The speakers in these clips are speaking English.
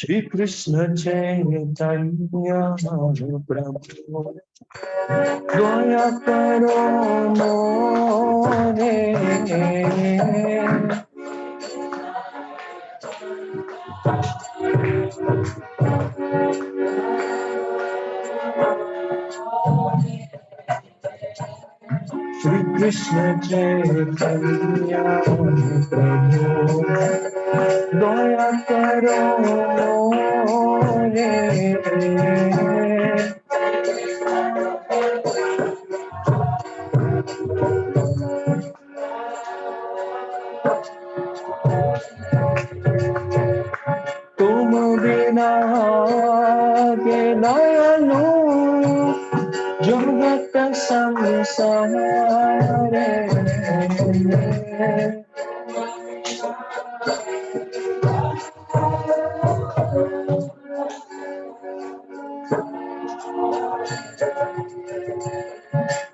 Shri Krishna Chaitanya Prabhu Daya Karo More Shri Krishna Chaitanya Prabhu Daya Karo More तुम बिना के दयालु जगत संसार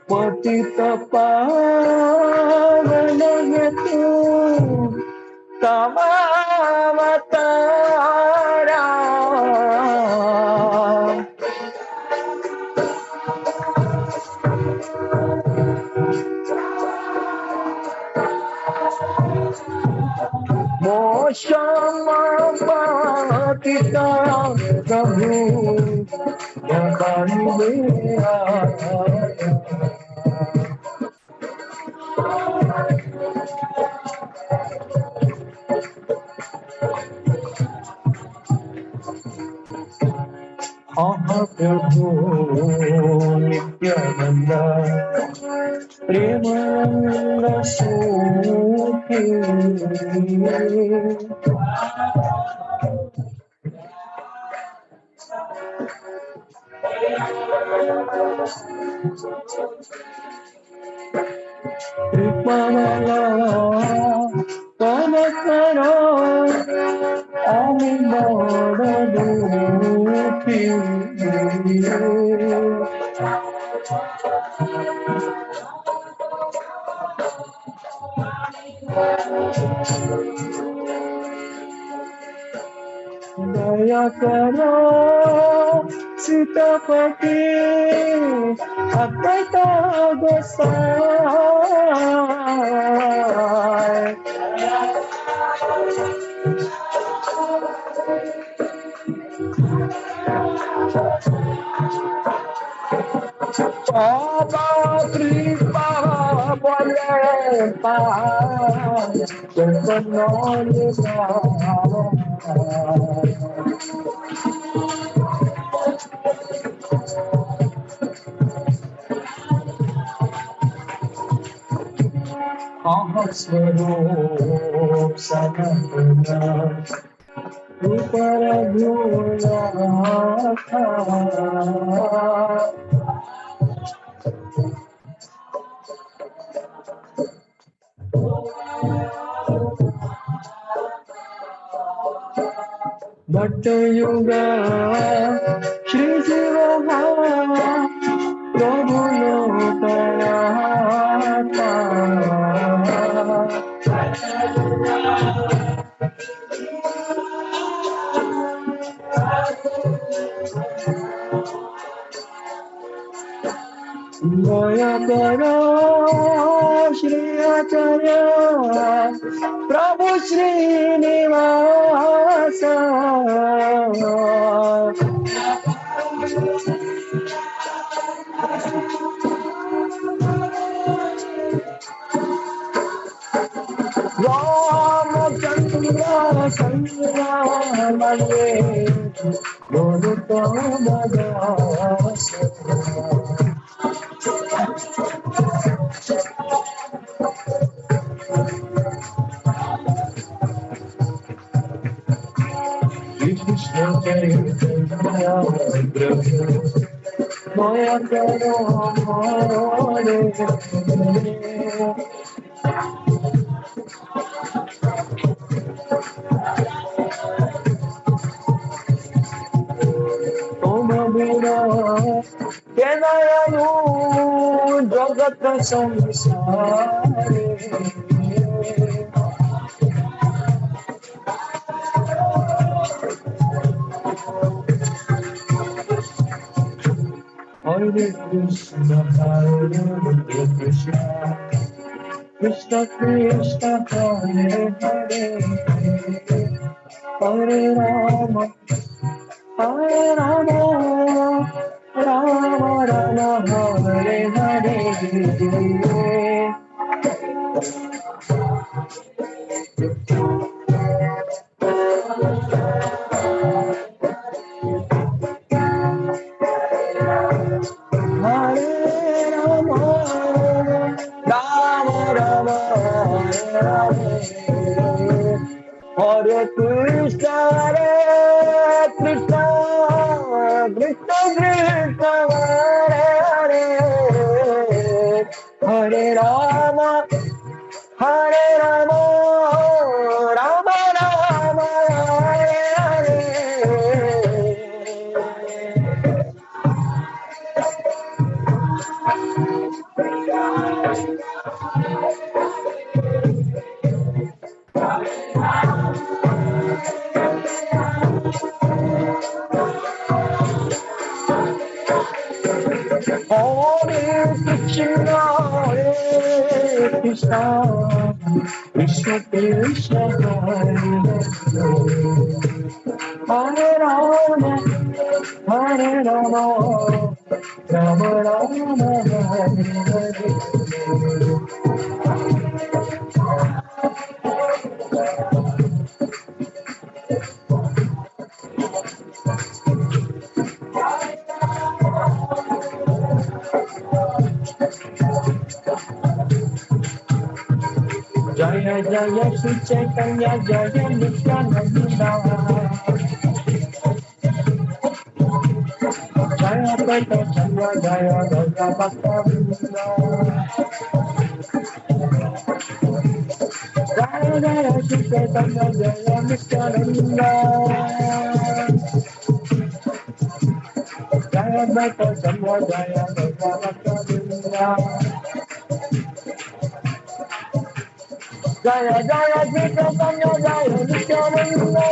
पतित पावन हेतु तवावतारा मोक्षमापतिता प्रभु जगन्मेया प्रभु नित्यानंद प्रेमानंद सुखी कृपया तम करो আমি বড় দুঃখী দয়া করো সীতাপতি অদ্বৈত গোসাই কৃপা বলে स्वरूप सगुना ऊपर भूला था भट्ट युगा श्री जीव प्रभु लोकनाथा दया करो श्री आचार्य प्रभु श्रीनिवास रामचंद्र संग्राम गुरु तो बदास कृष्ण चैतन्य प्रभु दया करो मोरे तुम बिना के दयालु जगत संसार Hare Krishna, Hare Krishna, Krishna Krishna, Hare Hare, Hare Rama, Hare Rama, Rama Rama, Hare Hare. Hare Krishna, Hare Krishna, Krishna Krishna, Hare Hare, Hare Rama, Hare Rama, Rama Rama, Hare Hare. Hare Krishna, Hare Krishna, Krishna Krishna, Hare Hare, Hare Rama, Hare Rama, Rama Rama, Hare Hare. Jaya Jaya Shri Chaitanya, Jaya Nityananda, Jaya Bhakti, Jaya Raja Bhakti, Jaya Jaya Shri Chaitanya, Jaya Nityananda, Jaya Bhakti, Jaya Raja Bhakti, Jaya Jaya Shri Chaitanya, Jaya Nityananda.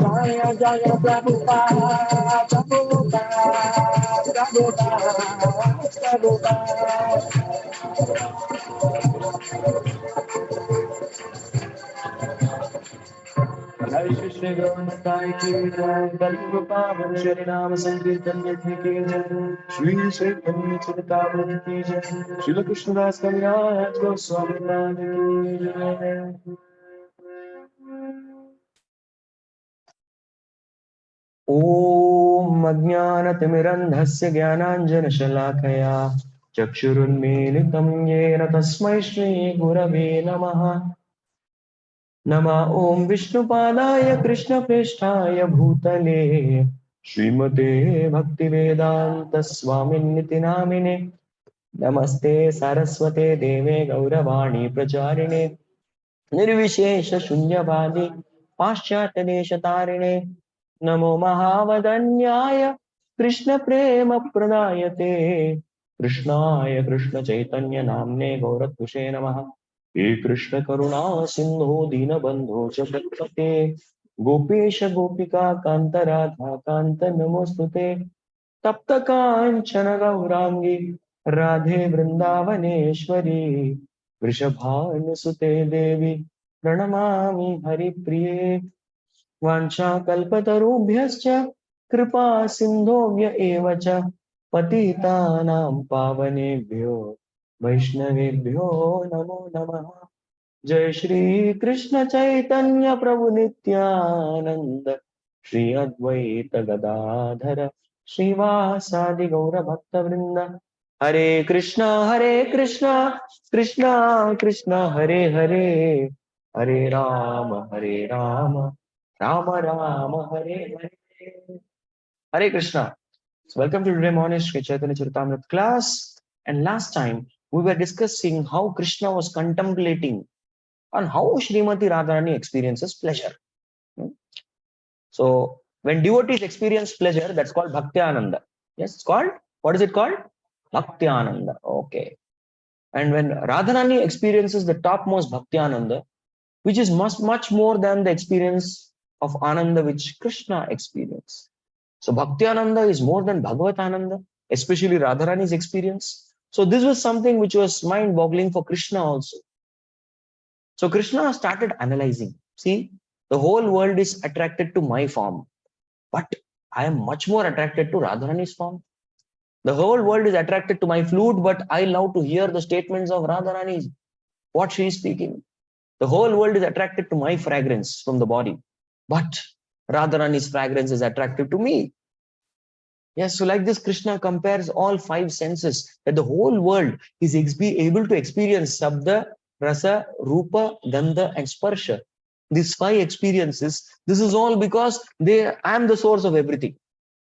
Jaya Jaya Prabhupada, Prabhupada, Prabhupada, Prabhupada. Jai Shri Shri Gaura Nitai ki jai, Kalpapa Shri Ram Sankirtan Yajna ki jai, Shri Shri Chaitanya Charitamrta ki jai, Shri Krishna Das Kaviraj Goswami Nand ki jai. Om Ajnanatimirandhasya Jnananjanashalakaya Chakshurunmilitam Yena Tasmai Shri Gurave Namaha. Nama Om Vishnupadaya Krishna Preshthaya Bhutale Srimate Bhaktivedanta Swaminiti Namine Namaste Saraswate Deve Gauravani Pracharine Nirvishesha Shunyavadi Paschatya Deshatarine Namo Mahavadanyaya Krishna Prema Pradayate Krishnaya Krishna Chaitanya Namne Gauratushe Namaha He Krishna Karuna Sindhu Dinabandhu Jagapate Gopesha Gopika Kanta Radha Kanta Namostute Tapta Kanchana Gaurangi Radhe Vrindavaneshwari Vrishabhanusute Devi Pranamami Haripriye वाञ्छाकल्पतरुभ्यश्च कृपा सिन्धोभ्य एव च पतितानां पावनेभ्यो वैष्णवेभ्यो नमो नमः जय श्री कृष्ण चैतन्य प्रभु नित्यानंद श्री अद्वैत गदाधर श्रीवासादि गौर भक्त वृंद हरे Krishna Krishna Krishna Hare Hare Hare Ram Ram Ram Hare Hare Hare Krishna. So welcome to today morning Sri Chaitanya Charitamrta class. And last time we were discussing how Krishna was contemplating on how Srimati Radharani experiences pleasure. So when devotees experience pleasure, that's called Bhakti Ananda. Yes, it's called, what is it called? Bhakti Ananda. Okay. And when Radharani experiences the topmost Bhakti Ananda, which is much more than the experience of Ananda which Krishna experienced. So Bhakti Ananda is more than Bhagavat Ananda, especially Radharani's experience. So this was something which was mind-boggling for Krishna also. So Krishna started analyzing. See, the whole world is attracted to my form, but I am much more attracted to Radharani's form. The whole world is attracted to my flute, but I love to hear the statements of Radharani, what she is speaking. The whole world is attracted to my fragrance from the body, but Radharani's fragrance is attractive to me. Yes, so like this, Krishna compares all five senses, that the whole world is able to experience Sabda, Rasa, Rupa, Gandha, and Sparsha. These five experiences, this is all because I am the source of everything.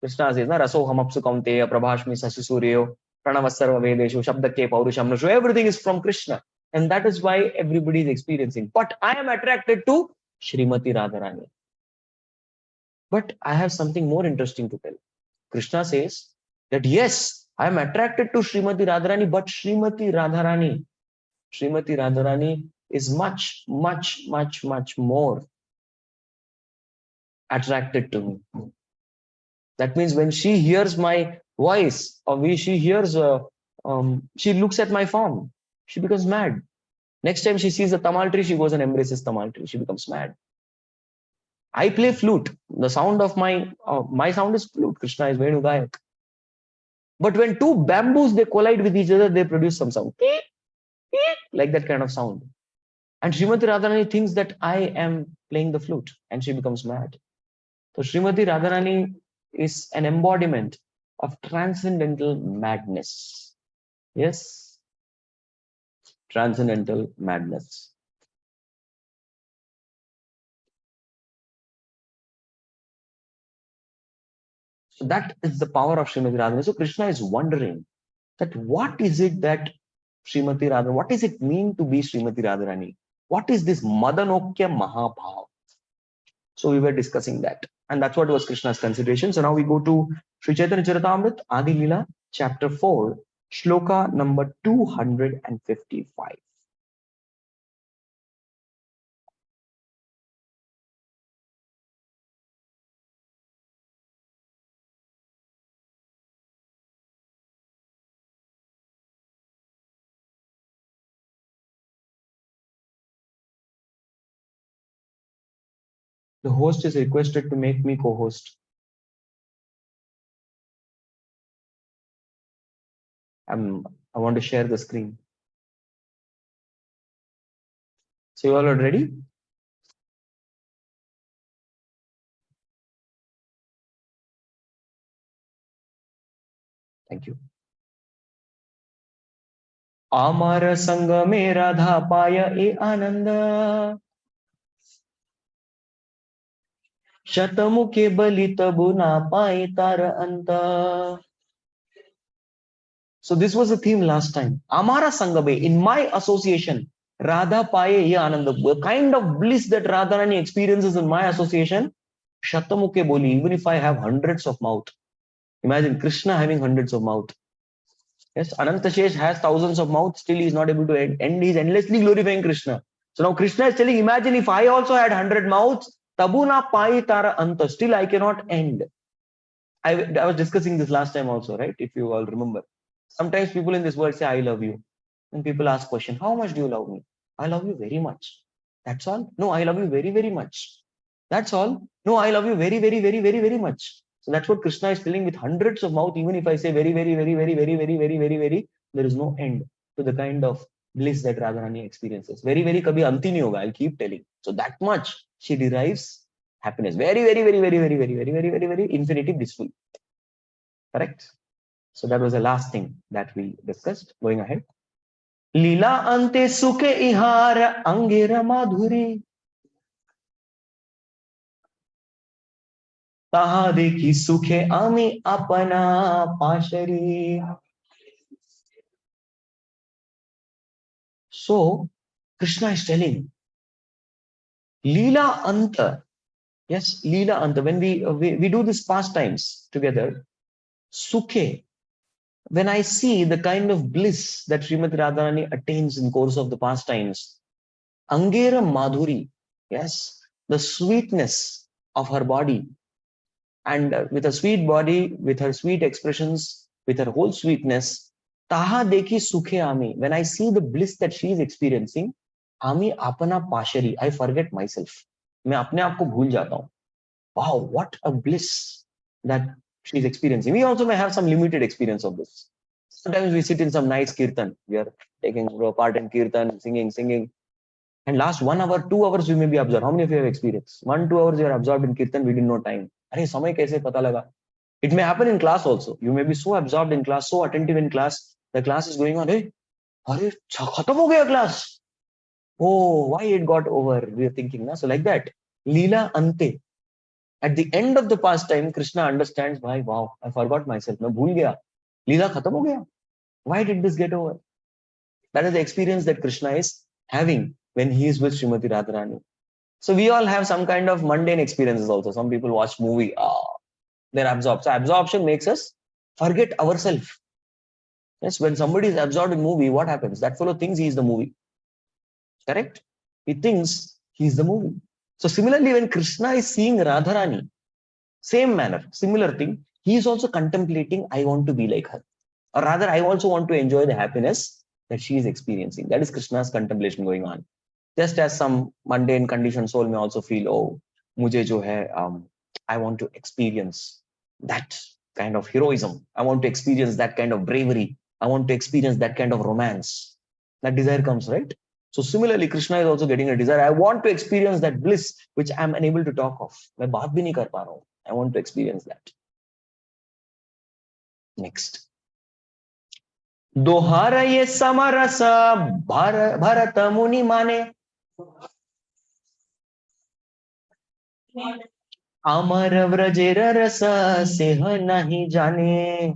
Krishna says, Raso hamapsu kaunteya, prabhashmi sasisuryo, pranavasarva vedeshu, shabdake paurusham nushu. Everything is from Krishna. And that is why everybody is experiencing. But I am attracted to Srimati Radharani. But I have something more interesting to tell. Krishna says that yes, I am attracted to Srimati Radharani, but Srimati Radharani is much more attracted to me. That means when she hears my voice, or she hears, she looks at my form, she becomes mad. Next time she sees a tamal tree, she goes and embraces tamal tree. She becomes mad. I play flute. The sound of my sound is flute. Krishna is Venu Gayak. But when two bamboos, they collide with each other, they produce some sound. Like that kind of sound. And Srimati Radharani thinks that I am playing the flute, and she becomes mad. So Srimati Radharani is an embodiment of transcendental madness. Yes, transcendental madness. So that is the power of Srimati Radharani. So Krishna is wondering that what is it that Srimati Radharani, what does it mean to be Srimati Radharani? What is this Madanokya Mahabhav? So we were discussing that. And that's what was Krishna's consideration. So now we go to Sri Chaitanya Charitamrta, Adi Lila, chapter 4, shloka number 255. The host is requested to make me co-host. I want to share the screen. So you all are ready? Thank you. Amar Sangha me Radha Paya e Ananda. Shatamukhe Bali Tabu na Pai Tara Anta. So this was the theme last time. Amara Sangabe, in my association, Radha Paye Ye Ananda, the kind of bliss that Radharani experiences in my association, Shatamukhe Boli, even if I have hundreds of mouth. Imagine Krishna having hundreds of mouth. Yes, Anantashesh has thousands of mouths, still he is not able to end. He is endlessly glorifying Krishna. So now Krishna is telling, imagine if I also had 100 mouths, Tabuna Pai Tara Anta, still I cannot end. I was discussing this last time also, right? If you all remember. Sometimes people in this world say, I love you. And people ask question, how much do you love me? I love you very much. That's all. No, I love you very, very much. That's all. No, I love you very, very, very, very, very much. So that's what Krishna is telling with hundreds of mouth. Even if I say very, very, very, very, very, very, very, very, very, there is no end to the kind of bliss that Radharani experiences. Very, very kabhi anti nahi hoga. I'll keep telling. So that much she derives happiness. Very, very, very, very, very, very, very, very, very, very infinity blissful. Correct? So that was the last thing that we discussed. Going ahead. Lila ante suke ihar angera madhuri. Taha dekhi sukhe ami apana pashari. So Krishna is telling Lila Anta. Yes, Lila Anta. When we do these pastimes together, Sukhe. When I see the kind of bliss that Srimati Radharani attains in course of the pastimes, Angera Madhuri, yes, the sweetness of her body, and with her sweet body, with her sweet expressions, with her whole sweetness, Taha Dekhi Sukhe Ami. When I see the bliss that she is experiencing, Ami Apana Pashari, I forget myself. मैं अपने आप को भूल जाता हूँ. Wow, what a bliss that she's experiencing. We also may have some limited experience of this. Sometimes we sit in some nice kirtan. We are taking part in kirtan, singing. And last 1 hour, 2 hours, we may be absorbed. How many of you have experienced? 1, 2 hours you are absorbed in kirtan, we didn't know time. Arey, samay kaise pata laga? It may happen in class also. You may be so absorbed in class, so attentive in class. The class is going on. Hey, arey, khatam ho gaya class. Oh, why it got over? We are thinking, na? So like that. Lila Ante. At the end of the pastime, Krishna understands, why, wow, I forgot myself. मैं भूल गया. Leela खत्म हो गया. Why did this get over? That is the experience that Krishna is having when he is with Srimati Radharani. So we all have some kind of mundane experiences also. Some people watch movie, they're absorbed. So absorption makes us forget ourselves. Yes, when somebody is absorbed in movie, what happens? That fellow thinks he is the movie. Correct? He thinks he is the movie. So similarly, when Krishna is seeing Radharani, same manner, similar thing, he is also contemplating, I want to be like her. Or rather, I also want to enjoy the happiness that she is experiencing. That is Krishna's contemplation going on. Just as some mundane conditioned soul may also feel, oh, mujhe jo hai, I want to experience that kind of heroism. I want to experience that kind of bravery. I want to experience that kind of romance. That desire comes, right? So similarly, Krishna is also getting a desire. I want to experience that bliss which I am unable to talk of. मैं बात भी नहीं कर पा रहा हूँ. I want to experience that. Next. दोहारा ये समरस भरत मुनि माने अमर व्रजेर रस सेह नहीं जाने.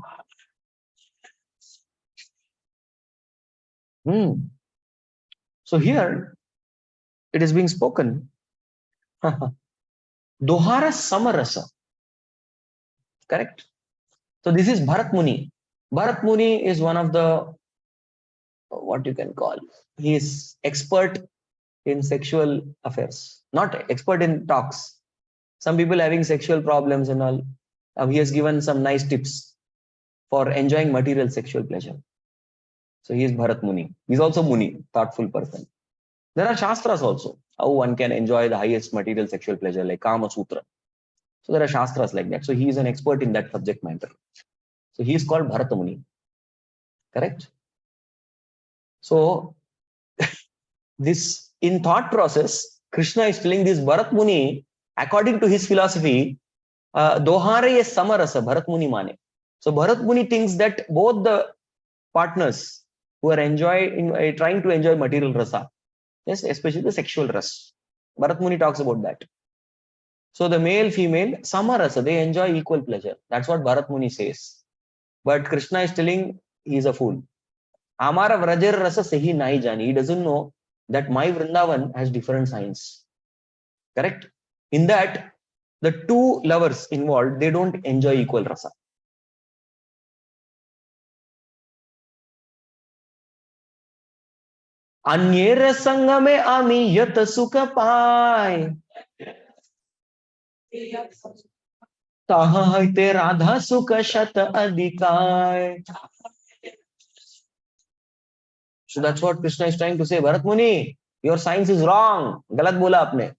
So here it is being spoken. Dohara samarasa. Correct? So this is Bharat Muni. Bharat Muni is one of the, what you can call, he is expert in sexual affairs, not expert in talks. Some people having sexual problems and all, he has given some nice tips for enjoying material sexual pleasure. So he is Bharat Muni. He is also Muni, thoughtful person. There are Shastras also, how one can enjoy the highest material sexual pleasure, like Kama Sutra. So there are Shastras like that. So he is an expert in that subject matter. So he is called Bharata Muni. Correct? So this, in thought process, Krishna is telling this Bharat Muni, according to his philosophy, Dohare ye samarasa, Bharat Muni mane. So Bharat Muni thinks that both the partners who are trying to enjoy material rasa, yes, especially the sexual rasa. Bharat Muni talks about that. So the male, female, samarasa, they enjoy equal pleasure. That's what Bharat Muni says. But Krishna is telling he is a fool. Amara vrajar rasa sehi nahi jani. He doesn't know that my Vrindavan has different signs. Correct? In that, the two lovers involved, they don't enjoy equal rasa. Anyera sangame ami yat sukha pai. Taha haite radha sukha shat adhikay. So that's what Krishna is trying to say. Bharat Muni, your science is wrong. Galat bola apne.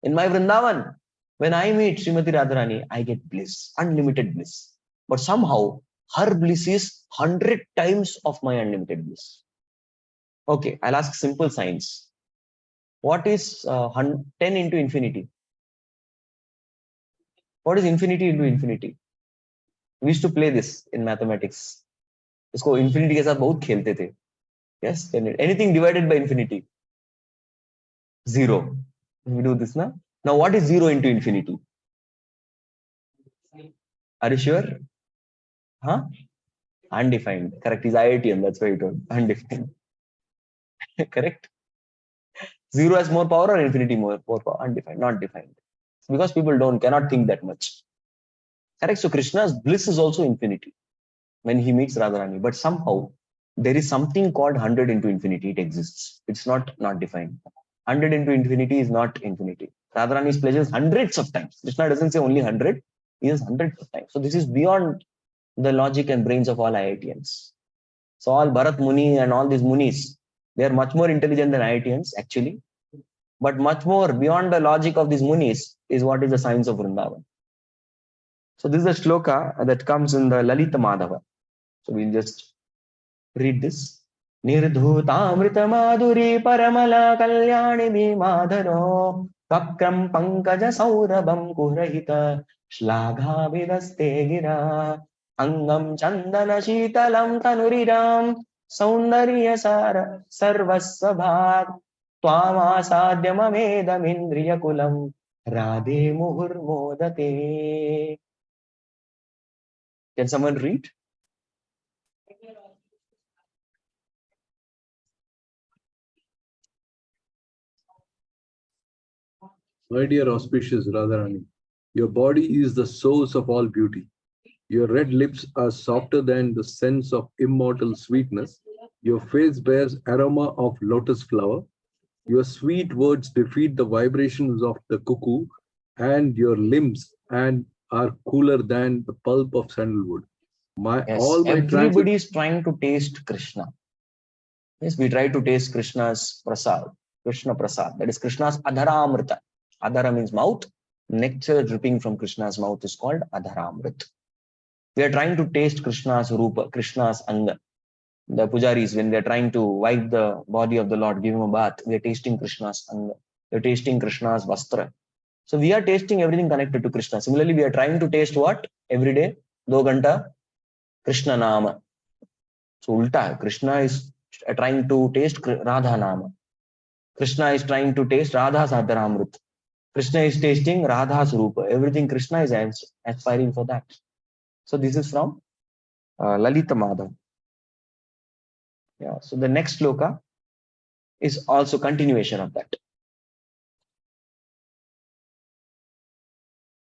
In my Vrindavan, when I meet Srimati Radharani, I get bliss, unlimited bliss. But somehow, her bliss is 100 times of my unlimited bliss. Okay, I'll ask simple science. What is 10 into infinity? What is infinity into infinity? We used to play this in mathematics. इसको infinity के साथ बहुत खेलते थे. Yes, anything divided by infinity? 0. We do this now. Now, what is 0 into infinity? Are you sure? Huh? Undefined. Correct. Is IITM. That's why you told. Undefined. Correct. Zero has more power or infinity more power? Undefined, not defined. Because people cannot think that much. Correct? So Krishna's bliss is also infinity when he meets Radharani. But somehow there is something called 100 into infinity. It exists. It's not defined. 100 into infinity is not infinity. Radharani's pleasures hundreds of times. Krishna doesn't say only 100. He says hundreds of times. So this is beyond the logic and brains of all IITians. So all Bharat Muni and all these Munis, they are much more intelligent than IITians actually. But much more beyond the logic of these Munis is what is the science of Vrindavan. So this is a shloka that comes in the Lalita Madhava. So we'll just read this. Nirdhutamrita madhuri paramala kalyani bhimadharo vakram pankaja saurabam kuhrahita shlagha vidaste gira angam chandana shitalam tanuriram saundarya sara sarvasvabhat twamasadyamamedamindriya kulam radhe muhurmodate. Can someone read? My dear auspicious Radharani, your body is the source of all beauty. Your red lips are softer than the sense of immortal sweetness. Your face bears aroma of lotus flower. Your sweet words defeat the vibrations of the cuckoo, and your limbs are cooler than the pulp of sandalwood. Yes, everybody is trying to taste Krishna. Yes, we try to taste Krishna's prasad, Krishna prasad. That is Krishna's adharamrita. Adhara means mouth. Nectar dripping from Krishna's mouth is called adharamrit. We are trying to taste Krishna's rupa, Krishna's anga. The pujaris, when they are trying to wipe the body of the Lord, give him a bath, we are tasting Krishna's anga. We are tasting Krishna's vastra. So we are tasting everything connected to Krishna. Similarly, we are trying to taste what? Every day, 2 ghanta, Krishna Nama. So ulta, Krishna is trying to taste Radha Nama. Krishna is trying to taste Radha's Adharamrit. Krishna is tasting Radha's Rupa. Everything Krishna is aspiring for that. So this is from Lalita Madhav. Yeah. So the next sloka is also continuation of that.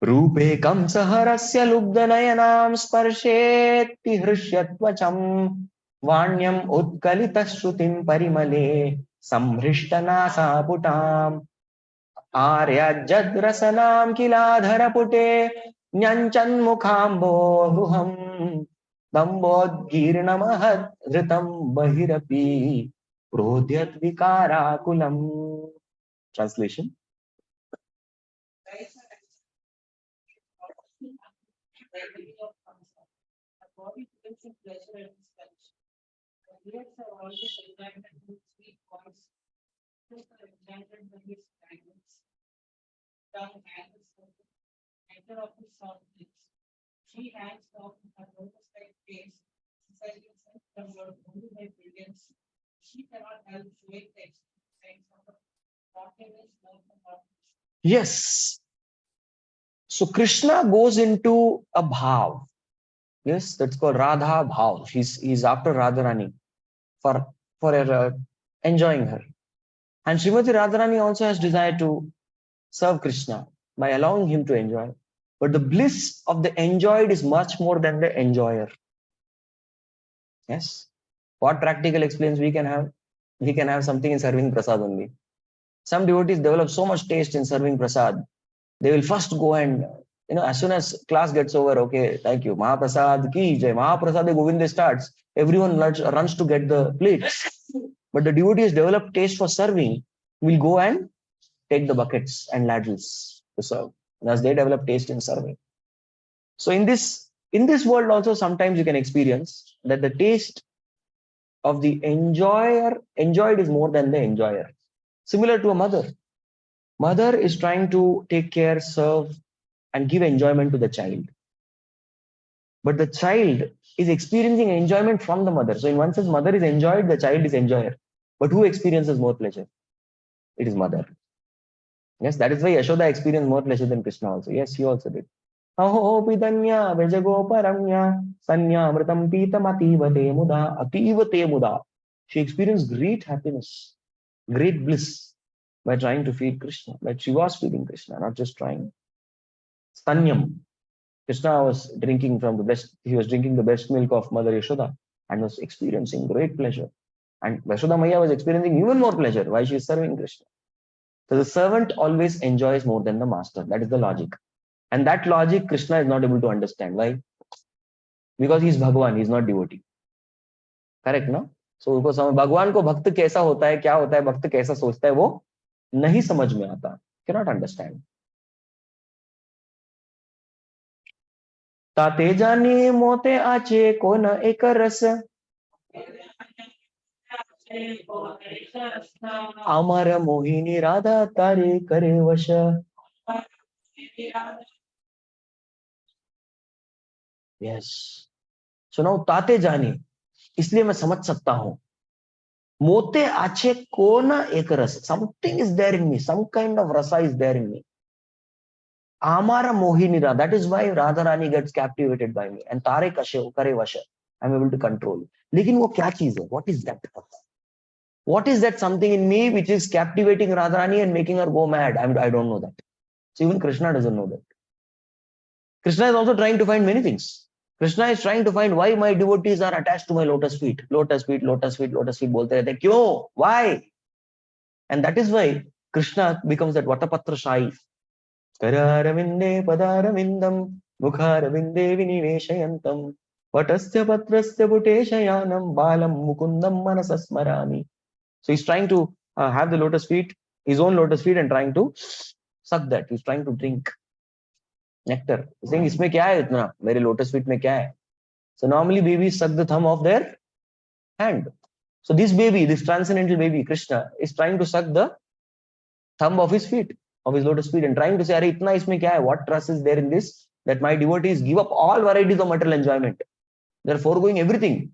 Rupe kam saharasya lubdanayanam sparshetti hrishyatwacham vanyam utkalitashrutim parimale samhrishtana putam आर्यजद्रसनां किलाधरपुटे न्यञ्चन्मुखाम्बो रुहं दम्बोद्गीर्णमहद्धृतं बहिरपि प्रोद्यद्विकाराकुलम्. Translation. Yes. So Krishna goes into a bhav. Yes, that's called Radha bhav. He's after Radharani for enjoying her. And Srimati Radharani also has desire to serve Krishna by allowing him to enjoy. But the bliss of the enjoyed is much more than the enjoyer. Yes. What practical experience we can have? We can have something in serving prasad only. Some devotees develop so much taste in serving prasad. They will first go and, as soon as class gets over, okay, thank you, Mahaprasad ki jai, Mahaprasad Govinda starts, everyone runs to get the plates. But the devotees develop taste for serving will go and take the buckets and ladles to serve. Thus they develop taste in serving. So in this world also sometimes you can experience that the taste of the enjoyed is more than the enjoyer. Similar to a mother. Mother is trying to take care, serve, and give enjoyment to the child. But the child is experiencing enjoyment from the mother. So in one sense, mother is enjoyed, the child is enjoyer. But who experiences more pleasure? It is mother. Yes, that is why Yashoda experienced more pleasure than Krishna also. Yes, he also did. Aho pidanya vejagoparamya sanya amritam pitam ativate muda ativate muda. She experienced great happiness, great bliss. by trying to feed Krishna. But she was feeding Krishna, not just trying. Stanyam. Krishna was drinking from the best, he was drinking the best milk of Mother Yashoda and was experiencing great pleasure. And Yashoda Maya was experiencing even more pleasure while she is serving Krishna. So the servant always enjoys more than the master. That is the logic. And that logic Krishna is not able to understand. Why? Because he is Bhagwan, he is not devotee. Correct, no? So because भगवान को भक्त कैसा होता है, क्या होता है, भक्त कैसा सोचता है, वो नहीं समझ में आता. Cannot understand. ताते जानी मोते आचे कोन एक रस अमर मोहिनी राधा तारे करे वश. Yes. So now ताते जानी, इसलिए मैं समझ सकता हूं. मोते आचे कोन एक रस, something is there in me, some kind of rasa is there in me. Amara Mohini Radha, that is why Radharani gets captivated by me. And Tare Kashe Kare Vasha, I'm able to control. Lekin wo kya cheez hai? What is that? What is that something in me which is captivating Radharani and making her go mad? I don't know that. So even Krishna doesn't know that. Krishna is also trying to find many things. Krishna is trying to find why my devotees are attached to my lotus feet. Lotus feet, lotus feet, lotus feet. Bolte rehte. Kyo? Why? And that is why Krishna becomes that Vatapatra Shai. Kararavinde padaravindam mukharavinde viniveshayantam vatasya patrasya bhuteshayanam balam mukundam manasasmarami. So he's trying to have the lotus feet, his own lotus feet, and trying to suck that. He's trying to drink nectar. He's saying, isme kya hai itna? Mere lotus feet mein kya hai? So normally babies suck the thumb of their hand. So this baby, this transcendental baby, Krishna, is trying to suck the thumb of his feet, of his lotus feet, and trying to say, Arey, itna isme kya hai? What trust is there in this? That my devotees give up all varieties of material enjoyment. They're foregoing everything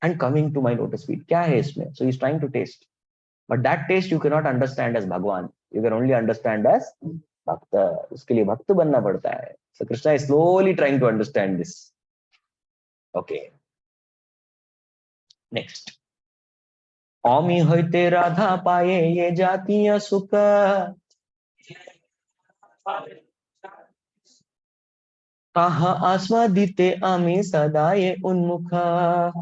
and coming to my lotus feet. Kya hai isme? So he's trying to taste. But that taste you cannot understand as Bhagwan. You can only understand as Bhakta. Uske liye Bhakta banna padta hai. So Krishna is slowly trying to understand this. Okay. Next. Ami hoite Radha paye ye jatiya sukha. Taha aswadite ami sadaye unmukha.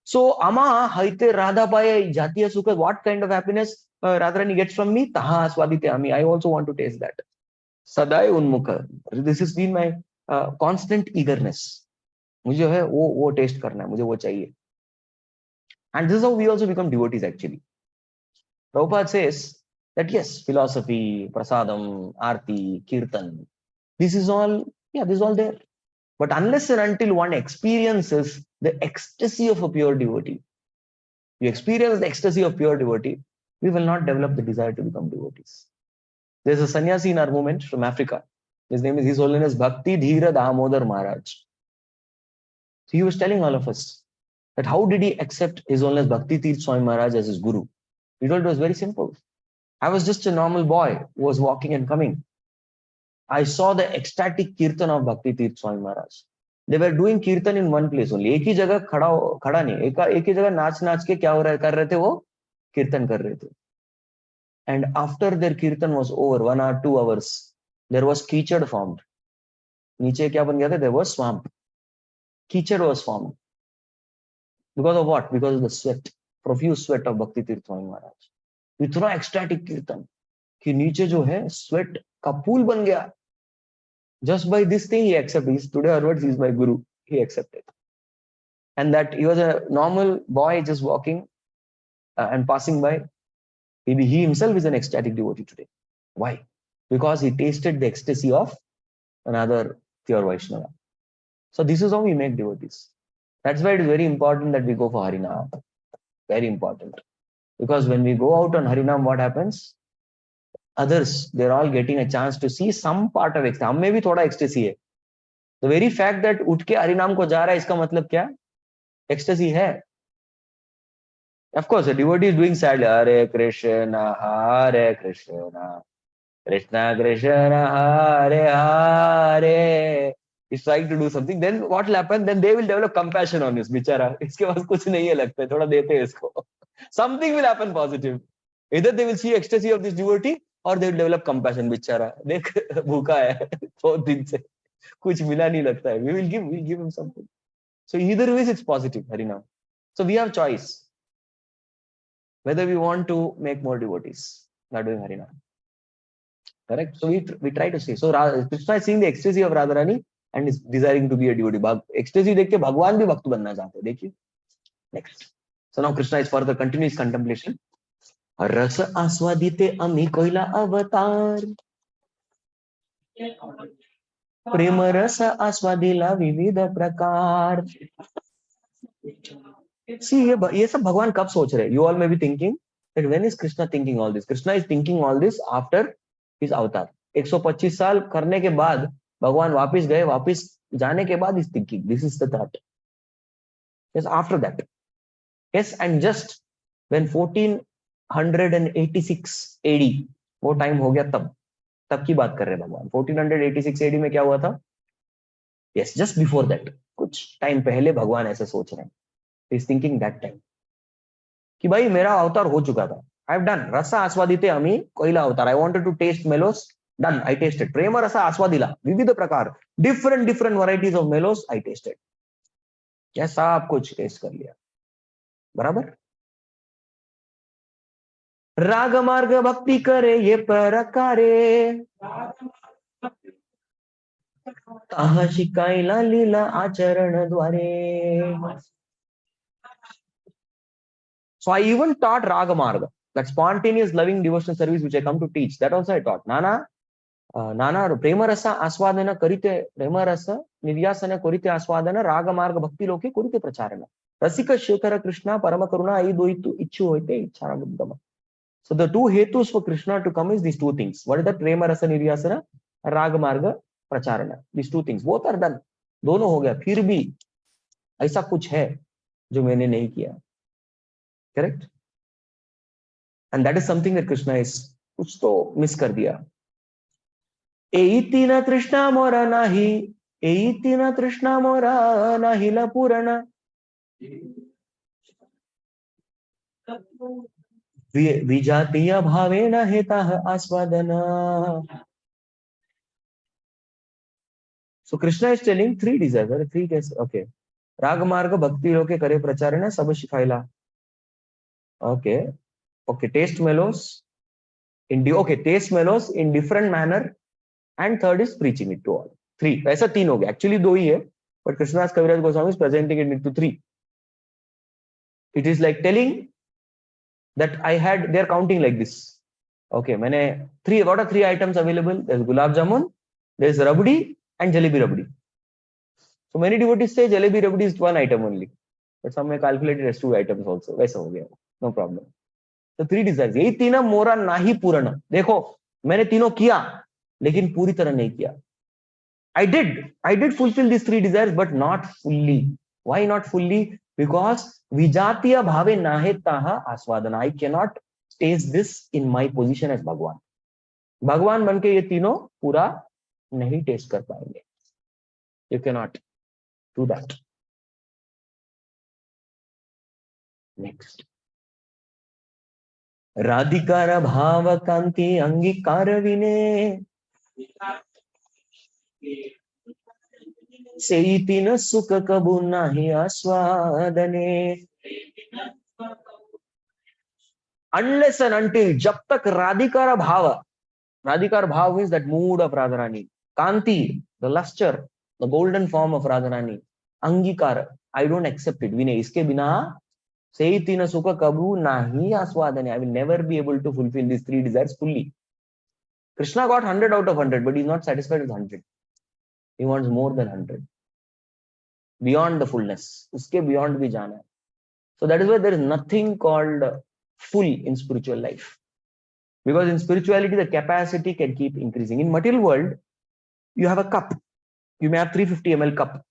So ama haite Radha paye jatiya sukha. What kind of happiness Radharani gets from me? Taha aswadite ami. I also want to taste that. Sadaye unmukha. This has been my constant eagerness. मुझे है वो test करना है, मुझे वो चाहिए. And this is how we also become devotees actually. Prabhupada says that yes, philosophy, prasadam, arti, kirtan, this is all there. But unless and until one experiences the ecstasy of a pure devotee, you experience the ecstasy of pure devotee, we will not develop the desire to become devotees. There's a sannyasi in our movement from Africa. His name is His Holiness Bhakti Dhira Damodar Maharaj. So he was telling all of us that how did he accept His Holiness Bhakti Tirth Swami Maharaj as his guru? He told it was very simple. I was just a normal boy who was walking and coming. I saw the ecstatic kirtan of Bhakti Tirth Swami Maharaj. They were doing kirtan in one place only. एक ही जगह खड़ा नहीं, एक ही जगह नाच के क्या हो रहा कर रहे थे, वो कीर्तन कर रहे थे. And after their kirtan was over, 1 or 2 hours, there was कीचड़ formed. नीचे क्या बन गया था? There was swamp. कीचड़ was formed. Because of what? Because of the sweat, profuse sweat of Bhakti Tirth Swami Maharaj. इतना ecstatic kirtan कि नीचे जो है sweat का pool बन गया. Just by this thing he accepted. Today onwards he is my guru. He accepted. And that he was a normal boy just walking and passing by. Maybe he himself is an ecstatic devotee today. Why? Because he tasted the ecstasy of another pure Vaishnava. So this is how we make devotees. That's why it is very important that we go for Harinam. Very important. Because when we go out on Harinam, what happens? Others, they're all getting a chance to see some part of ecstasy. हमें भी थोड़ा ecstasy है. The very fact that उठ के हरिनाम को जा रहा है, इसका मतलब क्या? Ecstasy है. Of course, a devotee is doing sadly, Hare Krishna, Krishna Krishna, Hare Hare. He's trying to do something. Then what will happen? Then they will develop compassion on this, bichara. इसके पास कुछ नहीं है लगता है, थोड़ा देते हैं इसको. Something will happen positive. Either they will see ecstasy of this devotee or they will develop compassion. बेचारा देख भूखा है 4 दिन से कुछ मिला नहीं लगता है. We will give him something. So either ways it's positive. Harinam. So we have choice whether we want to make more devotees by doing Harinam. Correct. So we try to see. So Krishna is seeing the ecstasy of Radharani and is desiring to be a devotee. Ecstasy देख के भगवान भी भक्त बनना चाहते हैं. देखिए. Next. So now Krishna is further continuous contemplation. रस आस्वादिते अमी कोइला अवतार प्रेम रस आस्वादिला विविध प्रकार. See ये सब भगवान कब सोच रहे? You all may be thinking that when is Krishna thinking all this? Krishna is thinking all this after his avatar. 125 साल करने के बाद भगवान वापस गए, वापस जाने के बाद is thinking. This is the thought. Yes, after that. Yes, and just when 1486 AD वो टाइम हो गया, तब की बात कर रहे हैं भगवान. 1486 AD में क्या हुआ था? Yes, just before that. कुछ टाइम पहले भगवान ऐसे सोच रहे हैं. He's thinking that time कि भाई मेरा अवतार हो चुका था. I've done. रसा आस्वादिते अमी कोइला अवतार. I wanted to taste mellows. Done. I tasted. प्रेम रसा आस्वादिला विविध प्रकार. Different varieties of mellows I tasted. क्या सब कुछ टेस्ट कर लिया. बराबर. राग मार्ग भक्ति करे ये प्रकारे ताहा शिकायला लीला आचरण द्वारे. So I even taught Raga Marga, that spontaneous loving devotional service which I come to teach. That also I taught. Nana prema rasa aswadana karite, prema rasa nivyasana karite aswadana Raga Marga bhakti loke karite pracharana. Rasika Shekara Krishna Parama Karuna I do itu ichu hoite ichhara buddhama. So the two hetus for Krishna to come is these two things. What is that? Prema rasa nivyasana, Raga Marga pracharana. These two things. Both are done. दोनों हो गया. फिर भी ऐसा कुछ है जो मैंने नहीं किया. Correct? And that is something that Krishna is कुछ तो मिस कर दिया. एतीना तृष्णा मोरा नाही, एतीना तृष्णा मोरा नाही ला पूरणा. विजातीय भावेन हेतः आस्वादना. So Krishna is telling 3 desires, 3 cases. Okay. राग मार्ग भक्ति लोके करे प्रचारण सब शिखाइला. Okay. Taste mellows taste mellows in different manner, and third is preaching it to all. 3. ऐसा 3 हो गया. Actually 2 ही है, but Krishnadas Kaviraj Goswami is presenting it into 3. It is like telling that they are counting like this. Okay, मैंने 3, what are 3 items available? There's gulab jamun, there's rabdi and jalebi rabdi. So many devotees say jalebi rabdi is 1 item only, but some may calculate it as 2 items also. वैसा हो गया. No problem. So 3 desires. यही तीनों मोरा नाही पूर्ण. देखो मैंने तीनों किया लेकिन पूरी तरह नहीं किया. I did fulfill these 3 desires but not fully. Why not fully? Because vijatiya bhave nahetaha aswadana. I cannot taste this in my position as Bhagwan. भगवान बन के ये तीनों पूरा नहीं टेस्ट कर पाएंगे. You cannot do that. Next. राधिकार भाव कांति अंगीकार विने से तीन सुख कबू नाही आस्वादने. Unless and until, जब तक राधिकार भाव means that mood of Radharani, Kanti, the luster, the golden form of Radharani, Angikara, I don't accept it. Vinay, iske bina se tina sukha kabhu nahi aswadane. I will never be able to fulfill these 3 desires fully. Krishna got 100 out of 100, but he's not satisfied with 100. He wants more than 100. Beyond the fullness. Uske beyond bhi jana hai. So that is why there is nothing called full in spiritual life. Because in spirituality, the capacity can keep increasing. In material world, you have a cup. You may have 350 ml cup.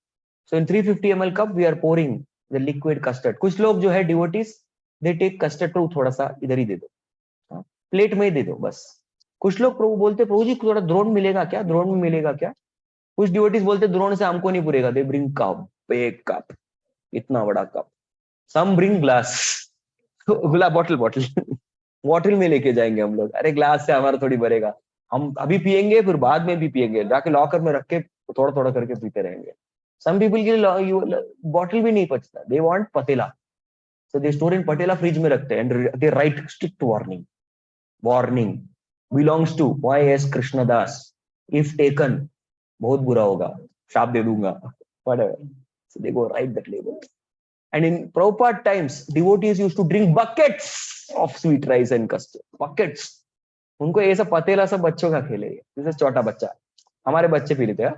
So in 350 ml cup, we are pouring the liquid custard. कुछ लोग जो है devotees, they take custard को थोड़ा सा इधर ही दे दो, plate में ही दे दो बस. कुछ लोग प्रभु बोलते प्रभु जी थोड़ा द्रोण मिलेगा क्या, द्रोण में मिलेगा क्या. कुछ devotees बोलते द्रोण से हमको नहीं पूरेगा. They bring cup, big cup, इतना बड़ा cup. Some bring glass. गुलाब बॉटल बॉटल बॉटल में लेके जाएंगे हम लोग, अरे ग्लास से हमारा थोड़ी भरेगा, हम अभी पियेंगे फिर बाद में भी पियेंगे, जाके लॉकर में रख के थोड़ा थोड़ा करके पीते रहेंगे। सम पीपल के लिए बॉटल भी नहीं पचता, they want patela, so they store in patela, fridge में रखते हैं, and they write strict warning, warning belongs to Y.S. Krishnadas, if taken बहुत बुरा होगा, शाप दे दूंगा, whatever, so they go write that label. And in Prabhupada times, devotees used to drink buckets of sweet rice and custard, buckets. उनको ये सब पतेला सब बच्चों का खेल है, जैसे छोटा बच्चा, हमारे बच्चे पी लेते हैं,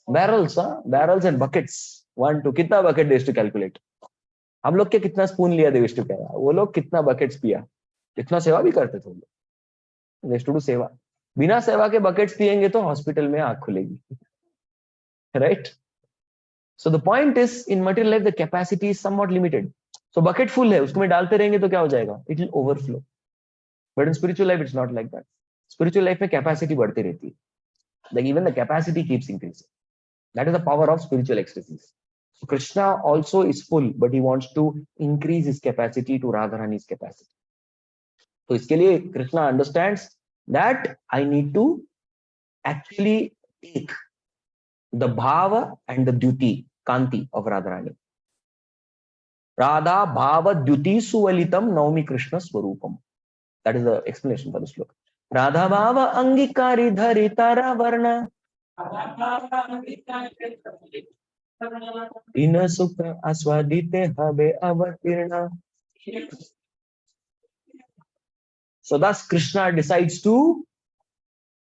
बैरल्स, बैरल्स एंड बकेट्स, 1 2 कितना बकेट दे टू कैलकुलेट, हम लोग के कितना स्पून लिया दे टू क्या, वो लोग कितना बकेट्स पिया, कितना सेवा भी करते थे वो लोग, टू सेवा, बिना सेवा के बकेट्स पिएंगे तो हॉस्पिटल में आंख खुलेगी, right? So the point is, in material life, the capacity is somewhat limited. So bucket full है, उसको में डालते रहेंगे तो क्या हो जाएगा? It will overflow. But in spiritual life, it's not like that. Spiritual life में capacity बढ़ती रहती है. Like even the capacity keeps increasing. That is the power of spiritual ecstasies. So Krishna also is full, but he wants to increase his capacity to Radharani's capacity. So इसके लिए Krishna understands that I need to actually take the bhava and the dyuti, kanti of Radharani. Radha bhava dyuti suvalitam naumi Krishna swarupam. That is the explanation for this sloka. Radha bhava angikari dhari tara varna ina sukha aswadite habe avatirna. So thus Krishna decides to,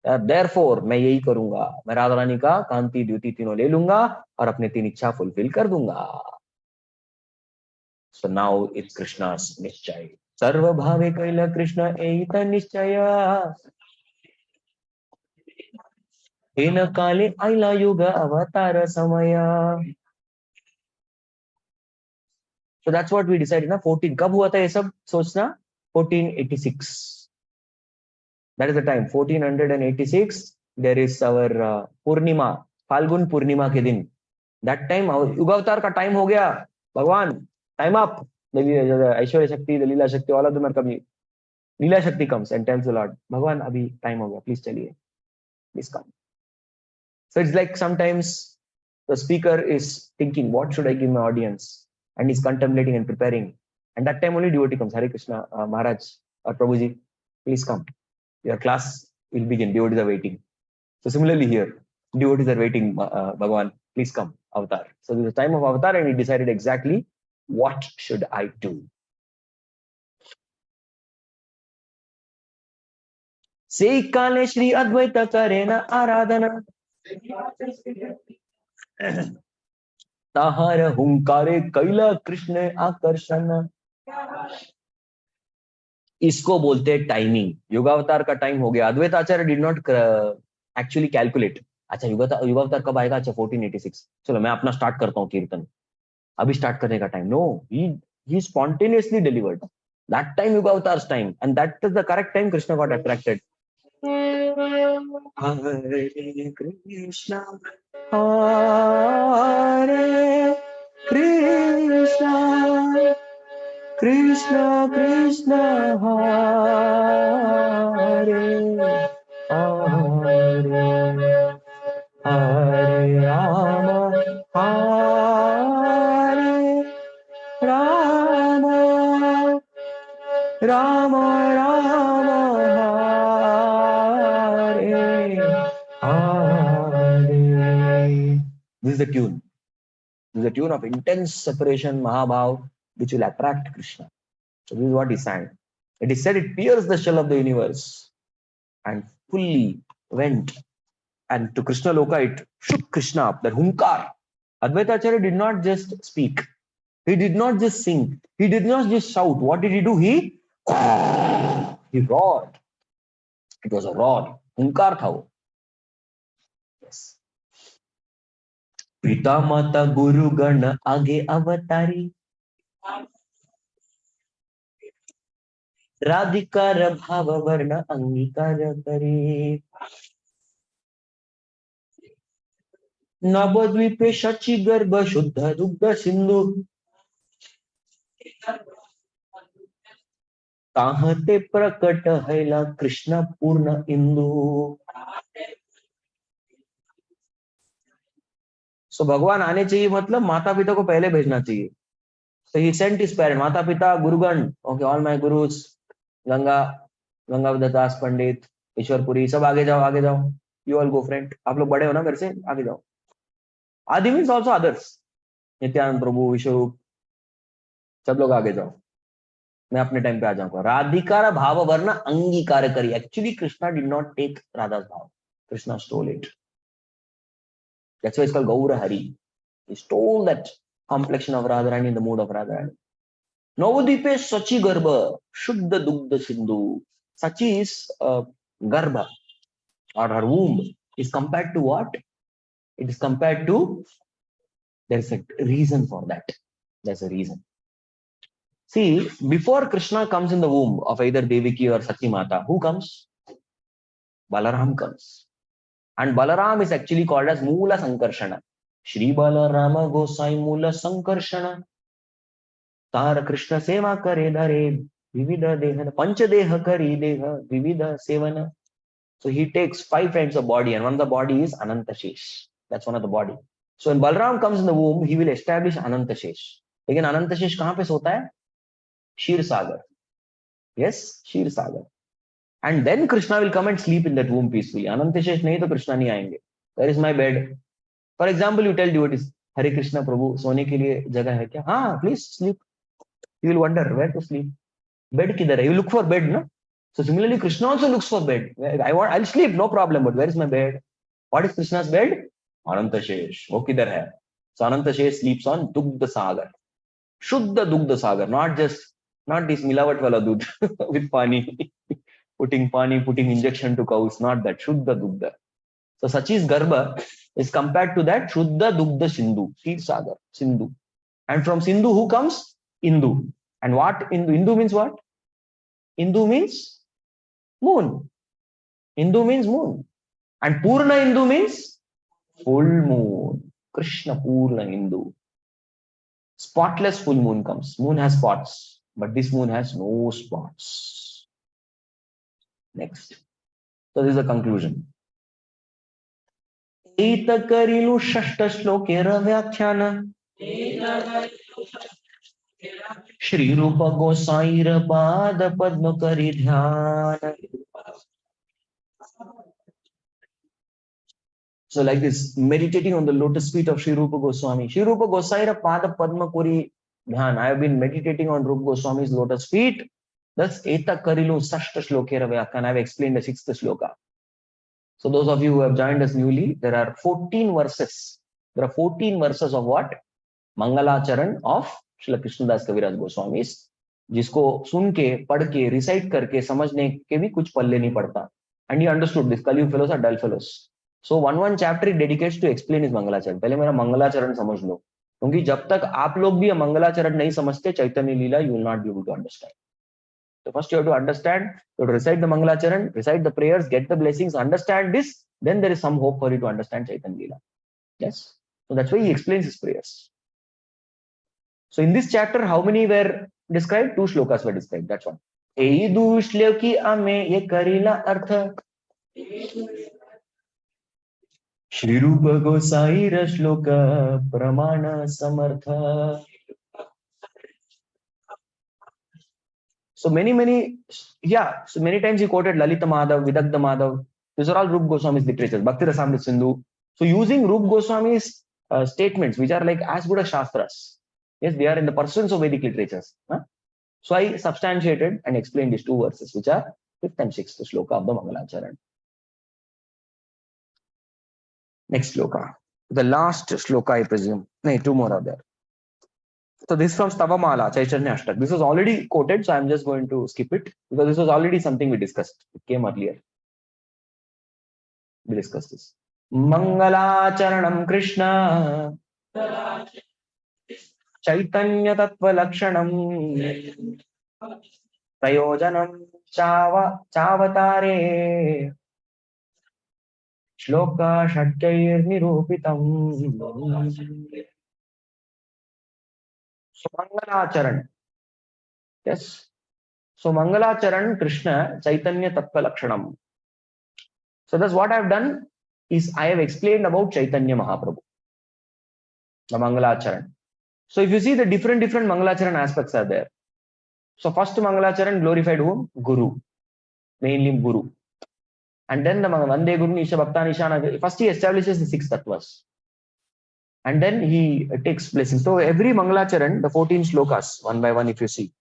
therefore मैं यही करूंगा, मैं राधा रानी का कांति द्युति तीनों ले लूंगा और अपने 3 इच्छा फुलफिल कर दूंगा. So now it's Krishna's निश्चय, सर्व भावे कैला कृष्ण एत निश्चय, हेन काले आइला युग अवतार समय. So that's what we decided ना. 14 कब हुआ था ये सब सोचना? 1486. That is the time, 1486. There is our Purnima, Phalgun पूर्णिमा के दिन. That time युगावतार का टाइम हो गया, भगवान टाइम अप. ऐश्वर्य शक्ति, लीला शक्ति, all of them are coming. लीला शक्ति comes and tells the Lord, भगवान अभी टाइम हो गया, प्लीज चलिए, please come. So it's like sometimes the speaker is thinking, what should I give my audience, and he's contemplating and preparing, and that time only devotee comes, Hare Krishna, Maharaj or Prabhuji, please come, your class will begin, devotees are waiting. So similarly here, devotees are waiting, Bhagavan, please come, avatar. So there's a time of avatar, and he decided exactly what should I do. Sei kale Shri Advaita karena aradhana, tahar hunkare kaila Krishna akarshana. इसको बोलते हैं timing. युगावतार का time हो गया. अद्वैत आचार्य did not actually calculate, अच्छा युगावतार कब आएगा, अच्छा 1486, चलो मैं अपना स्टार्ट करता हूँ कीर्तन, अभी स्टार्ट करने का time. No, he spontaneously delivered that time, Yugavatar's time, and that is the correct time Krishna got attracted. Hare Krishna Hare Krishna Krishna Krishna Hare Hare Hare Rama Hare Rama Rama Rama Hare Hare. This is the tune. This is a tune of intense separation, Mahabhav, which will attract Krishna. So this is what he sang. It is said it pierced the shell of the universe and fully went, and to Krishna Loka it shook Krishna up, that hunkar. Advaita Acharya did not just speak. He did not just sing. He did not just shout. What did he do? He roared. It was a roar. Hunkar tha wo. Yes. पिता माता गुरु गण आगे अवतारी, राधिकार भाव वर्ण अंगीकार करे, नवद्वीपे शची गर्भ शुद्ध दुग्ध सिंधु, ताहते प्रकट हैला कृष्ण पूर्ण इंदु. सो भगवान आने चाहिए मतलब माता पिता को पहले भेजना चाहिए. So he sent his parents, माता पिता, गुरुगण, okay, all my gurus, Ganga, Ganga दास पंडित, ईश्वरपुरी, सब आगे जाओ, आगे जाओ. You all go friend. आप लोग बड़े हो ना मेरे से, आगे जाओ. आदि means also others. नित्यानंद प्रभु, विश्वरूप, सब लोग आगे जाओ. मैं अपने टाइम पे आ जाऊंगा. राधिकार भाव वरना अंगीकार करी. Actually, Krishna did not take Radha's भाव. Krishna stole it. That's why it's called Gaura Hari. He stole that complexion of Radharani in the mood of Radharani. Navadipe Sachi Garbha, Shuddha Dugdha Sindhu. Sachi is Garbha, or her womb, is compared to what? It is compared to, there's a reason for that. There's a reason. See, before Krishna comes in the womb of either Devaki or Sachi Mata, who comes? Balaram comes. And Balaram is actually called as Moola Sankarshana. Shri Balarama Gosai Moola Sankarshana. Tara Krishna Seva Kare Dhare Vivida Deha Pancha Deha Kari Deha Vivida Sevana. So he takes 5 kinds of body, and one of the body is Anantashesh. That's one of the body. So when Balram comes in the womb, he will establish Anantashesh. Again, Anantashesh kahan pe sota hai? Shir Sagar. Yes, Shir Sagar. And then Krishna will come and sleep in that womb peacefully. Anantashesh nahi to Krishna nahi aayenge. Where is my bed? For example, you tell devotees, Hare Krishna Prabhu, सोने के लिए जगह है क्या? हाँ, please sleep. You will wonder where to sleep. Bed किधर है? You look for bed, no? So similarly, Krishna also looks for bed. I'll sleep, no problem. But where is my bed? What is Krishna's bed? Anantashesh. वो किधर है? So Anantashesh sleeps on Dugdha Sagar. Shuddha Dugdha Sagar, not this milavat wala dudh with pani, putting injection to cows, not that. Shuddha Dugdha. So Sachi's Garbha is compared to that Shuddha Dugdha Sindhu, Shir Sagar, Sindhu. And from Sindhu, who comes? Indu. And what Indu? Indu means what? Indu means moon. Indu means moon. And Purna Indu means full moon. Krishna Purna Indu. Spotless full moon comes. Moon has spots, but this moon has no spots. Next. So this is the conclusion. Etakarilu Shashta Shlokera Vyakhyana. Shri Rupa Gosaira Pada Padma Kari Dhyana. So like this, meditating on the lotus feet of Shri Rupa Goswami. Shri Rupa Gosaira Pada Padma Kari Dhyan. I have been meditating on Rupa Goswami's lotus feet. Thus, Eta Karilu Sashta Shlokera Vyakhyana. I have explained the 6th shloka. So those of you who have joined us newly, there are 14 verses. There are 14 verses of what? Mangalacharan of Srila Krishnadas Kaviraj Goswami, जिसको सुन के पढ़ के recite करके समझने के भी कुछ पल्ले नहीं पड़ता. And he understood this. Kali fellows are dull fellows. So one chapter he dedicates to explain his Mangalacharan. पहले मेरा मंगलाचरण समझ लो, क्योंकि जब तक आप लोग भी मंगलाचरण नहीं समझते चैतन्य लीला, you will not be able to understand. So first you have to understand, you have to recite the Mangalacharan, recite the prayers, get the blessings, understand this, then there is some hope for you to understand Chaitanya Leela. Yes. So that's why he explains his prayers. So in this chapter, how many were described? 2 shlokas were described. That's one. Eidu shloki ame ye karila artha. Shri Rupa Gosaira shloka pramana samartha. So many times he quoted Lalita Madhav, Vidagdha Madhav. These are all Rupa Goswami's literatures, Bhakti Rasamrita Sindhu. So using Rupa Goswami's statements, which are like as good as Shastras. Yes, they are in the pursuance of Vedic literatures. So I substantiated and explained these 2 verses, which are 5th and 6th shloka of the Mangalacharan. Next shloka. The last shloka, I presume. No, 2 more are there. So this is from Stavamala, Chaitanya Ashtak. This was already quoted, so I'm just going to skip it because this was already something we discussed. It came earlier. We discussed this. Mangalacharanam Krishna Chaitanya Tattva Lakshanam Prayojanam Chavatare Shloka Shadkair Nirupitam. So Mangalacharan. Yes. So Mangalacharan Krishna Chaitanya Tattva Lakshanam. So that's what I've done is I have explained about Chaitanya Mahaprabhu, the Mangalacharan. So if you see the different Mangalacharan aspects are there. So first Mangalacharan glorified whom? Guru, mainly Guru. And then the Vande Guru Nisha Bhakta Nishana. First he establishes the 6 tattvas. And then he takes blessings. So every Mangalacharan, the 14 slokas, one by one, if you see,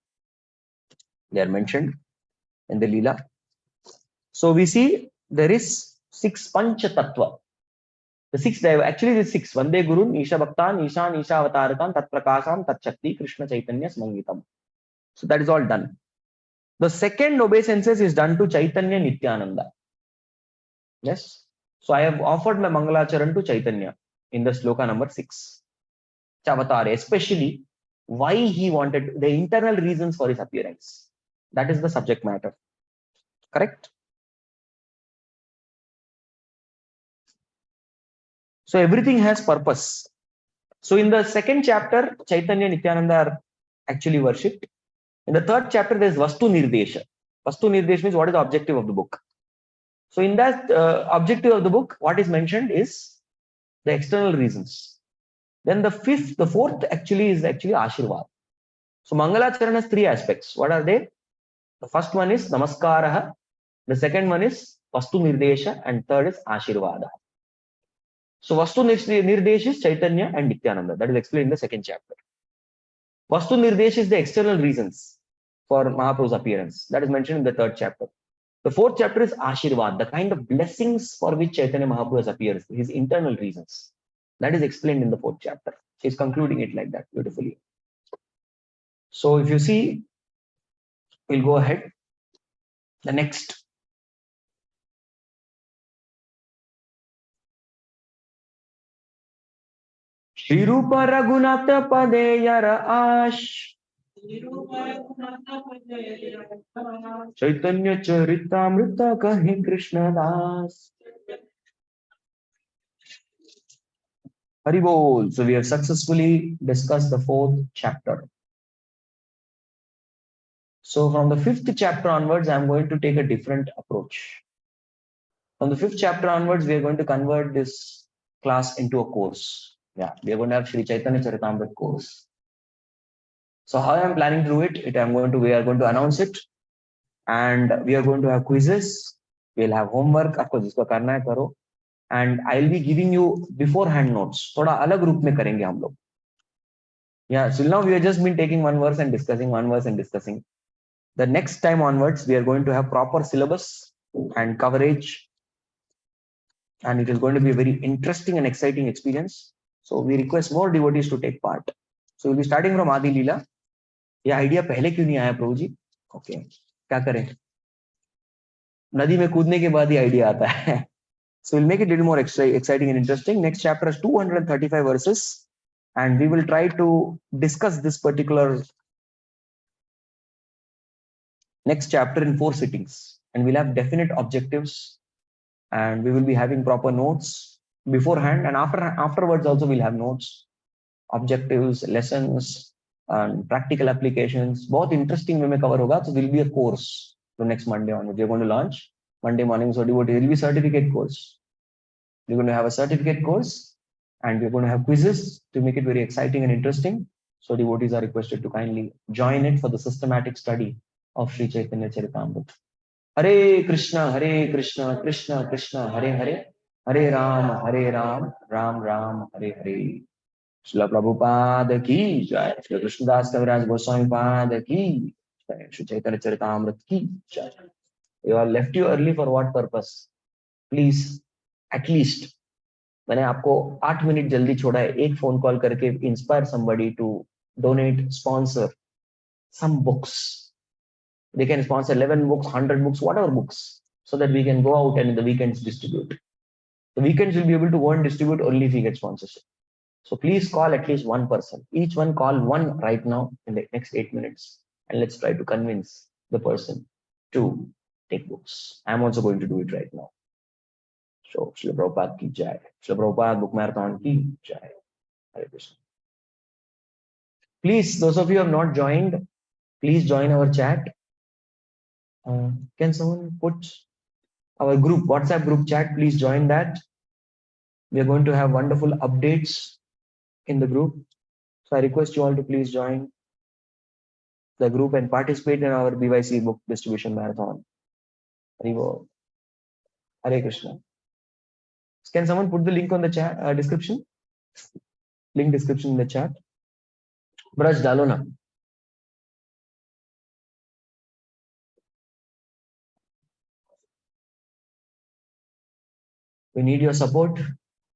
they are mentioned in the Lila. So we see there is 6 Pancha Tattva. The 6, actually the 6. Vande Guru, Nisha Bhaktan, Nisha Avataratam, Tat Prakasam, Tat Shakti, Krishna Chaitanya Smangitam. So that is all done. The second obeisances is done to Chaitanya Nityananda. Yes. So I have offered my Mangalacharan to Chaitanya in the sloka number 6. Chavatare, especially why he wanted, the internal reasons for his appearance. That is the subject matter. Correct? So everything has purpose. So in the second chapter, Chaitanya Nityananda are actually worshipped. In the third chapter, there is Vastu Nirdesha. Vastu Nirdesha means what is the objective of the book. So in that objective of the book, what is mentioned is the external reasons. Then the fourth actually is Ashirvad. So Mangalacharan has 3 aspects. What are they? The first one is Namaskaraha. The second one is Vastu Nirdesha. And third is Ashirvada. So Vastu Nirdesha is Chaitanya and Nityananda. That is explained in the second chapter. Vastu Nirdesha is the external reasons for Mahaprabhu's appearance. That is mentioned in the third chapter. The fourth chapter is Ashirvad, the kind of blessings for which Chaitanya Mahaprabhu has appeared, his internal reasons. That is explained in the fourth chapter. He's concluding it like that beautifully. So if you see, we'll go ahead. The next. Shri Rupa Raghunatha Padeyara Ash Chaitanya Charitamrta Kahi Krishna Das. Haribol. So we have successfully discussed the 4th chapter. So from the 5th chapter onwards, I'm going to take a different approach. From the 5th chapter onwards, we are going to convert this class into a course. Yeah, we are going to have Sri Chaitanya Charitamrta course. So how I'm planning to do it, we are going to announce it, and we are going to have quizzes. We'll have homework. Of course, isko karna hai karo. And I'll be giving you beforehand notes. Thoda alag group mein karenge hum log. Yeah, so now we have just been taking one verse and discussing. The next time onwards, we are going to have proper syllabus and coverage. And it is going to be a very interesting and exciting experience. So we request more devotees to take part. So we'll be starting from Adi Lila. ये idea पहले क्यों नहीं आया प्रभु जी? Okay, क्या करें? नदी में कूदने के बाद ही आइडिया आता है. So we'll make it a little more exciting and interesting. Next chapter has 235 verses, and we will try to discuss this particular next chapter in 4 sittings, and we'll have definite objectives, and we will be having proper notes beforehand, and afterwards also we'll have notes, objectives, lessons, and practical applications. बहुत interesting way में cover होगा. So there will be a course the next Monday on. We are going to launch Monday morning. So devotee, there will be certificate course. We're going to have a certificate course, and we're going to have quizzes to make it very exciting and interesting. So devotees are requested to kindly join it for the systematic study of Sri Chaitanya Charitamrta. Hare Krishna, Krishna Krishna, Hare Hare, Hare Ram, Ram Ram, Hare Hare. Srila Prabhupada ki jai. Srila Krishnadas Kaviraj Goswami Pada ki jai. Sri Chaitanya Charitamrta ki jai. You all left you early for what purpose? Please, at least, मैंने आपको 8 minute जल्दी छोड़ा है. एक phone call करके inspire somebody to donate, sponsor some books. They can sponsor 11 books, 100 books, whatever books, so that we can go out and in the weekends distribute. The weekends will be able to go and distribute only if we get sponsorship. So please call at least one person. Each one call one right now in the next 8 minutes. And let's try to convince the person to take books. I'm also going to do it right now. So Srila Prabhupada ki jai. Srila Prabhupada Book Marathon ki jai. Hare Krishna. Please, those of you who have not joined, please join our chat. Can someone put our group, WhatsApp group chat? Please join that. We are going to have wonderful updates in the group. So I request you all to please join the group and participate in our BYC book distribution marathon. Hare Krishna. Can someone put the link on the chat description? Link description in the chat. Braj डालो ना. We need your support.